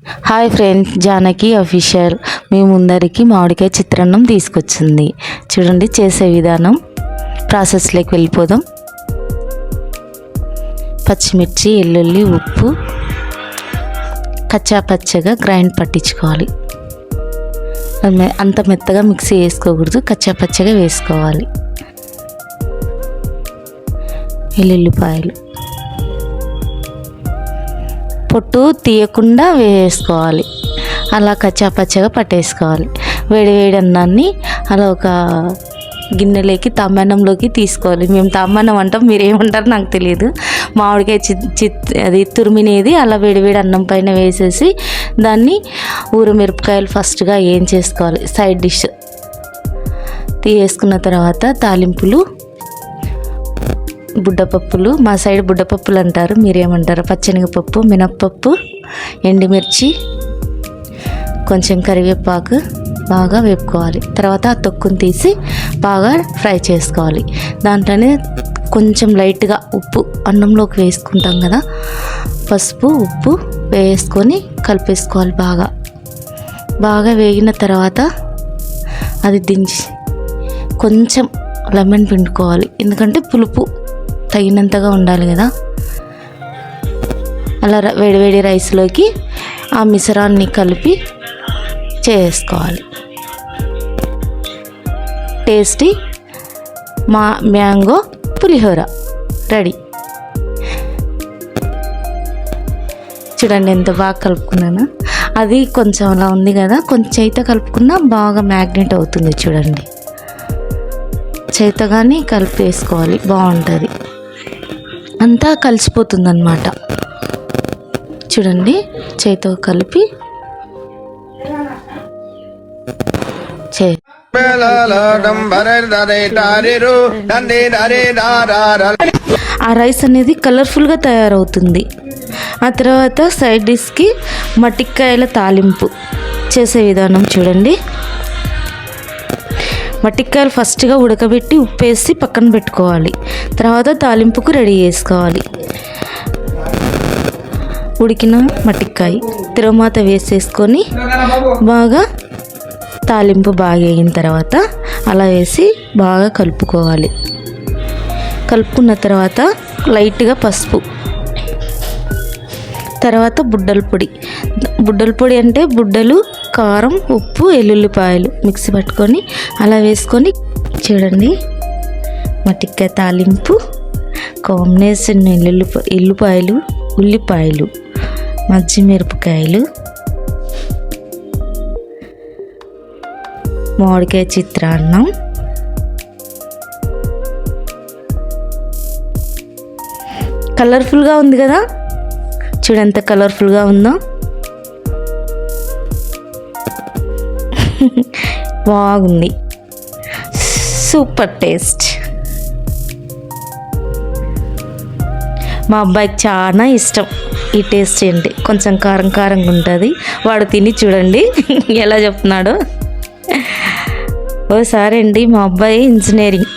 Hi friends, Janaki official మీ ముందరికి మామిడికాయ చిత్రాన్నం తీసుకొచ్చింది. చూడండి చేసే విధానం. ప్రాసెస్లోకి వెళ్ళిపోదాం. పచ్చిమిర్చి, వెల్లుల్లి, ఉప్పు కచ్చా పచ్చగా గ్రైండ్ పట్టించుకోవాలి. అంత మెత్తగా మిక్సీ వేసుకోకూడదు, కచ్చా పచ్చగా వేసుకోవాలి. వెల్లుల్లిపాయలు పొట్టు తీయకుండా వేసుకోవాలి. అలా కచ్చా పచ్చగా పట్టేసుకోవాలి. వేడి వేడి అన్నాన్ని అలా ఒక గిన్నెలోకి తమ్మన్నంలోకి తీసుకోవాలి. మేము తమ్మన్నం అంటాం, మీరు ఏమంటారో నాకు తెలియదు. మామిడికాయ అది తురిమినేది అలా వేడి వేడి అన్నం పైన వేసేసి దాన్ని ఊరమిరపకాయలు ఫస్ట్గా ఏం చేసుకోవాలి. సైడ్ డిష్ వేసుకున్న తర్వాత తాలింపులు, బుడ్డపప్పులు, మా సైడ్ బుడ్డపప్పులు అంటారు, మీరేమంటారు? పచ్చెనగపప్పు, మినప్పప్పు, ఎండుమిర్చి, కొంచెం కరివేపాకు బాగా వేపుకోవాలి. తర్వాత ఆ తొక్కును తీసి బాగా ఫ్రై చేసుకోవాలి. దాంట్లోనే కొంచెం లైట్గా ఉప్పు, అన్నంలోకి వేసుకుంటాం కదా, పసుపు ఉప్పు వేసుకొని కలిపేసుకోవాలి. బాగా వేగిన తర్వాత అది దించి కొంచెం లెమన్ పిండుకోవాలి. ఎందుకంటే పులుపు తగినంతగా ఉండాలి కదా. అలా వేడివేడి రైస్లోకి ఆ మిశ్రాన్ని కలిపి చేసుకోవాలి. టేస్టీ మ్యాంగో పులిహోర రెడీ. చూడండి ఎంత బాగా కలుపుకున్నాను. అది కొంచెం అలా ఉంది కదా, కొంచెం అయితే కలుపుకున్నా బాగా మ్యాగ్నెట్ అవుతుంది. చూడండి చేతగానే కలిపి వేసుకోవాలి, బాగుంటుంది. అంతా కలిసిపోతుంది అన్నమాట. చూడండి చేతితో కలిపి ఆ రైస్ అనేది కలర్ఫుల్గా తయారవుతుంది. ఆ తర్వాత సైడ్ డిష్కి మట్టికాయల తాలింపు చేసే విధానం చూడండి. మట్టికాయలు ఫస్ట్గా ఉడకబెట్టి ఉప్పేసి పక్కన పెట్టుకోవాలి. తర్వాత తాలింపుకు రెడీ చేసుకోవాలి. ఉడికిన మట్టికాయ తిరుమాత వేసేసుకొని బాగా తాలింపు బాగా వేగిన తర్వాత అలా వేసి బాగా కలుపుకోవాలి. కలుపుకున్న తర్వాత లైట్గా పసుపు, తర్వాత బుడ్డల పొడి అంటే బుడ్డలు, కారం, ఉప్పు, వెల్లుల్లిపాయలు మిక్సీ పట్టుకొని అలా వేసుకొని చూడండి. మట్టికాయ తాలింపు కాంబినేషన్ ఉల్లిపాయలు, మజ్జిమిరపకాయలు, మామిడికాయ చిత్రాన్నం, కలర్ఫుల్గా ఉంది కదా. చూడంత కలర్ఫుల్గా ఉందో, బాగుంది. Super taste. మా అబ్బాయికి చాలా ఇష్టం ఈ టేస్ట్. ఏంటి కొంచెం కారం కారంగా ఉంటుంది. వాడు తిని చూడండి ఎలా చెప్తున్నాడో. ఓసారి అండి, మా అబ్బాయి ఇంజనీరింగ్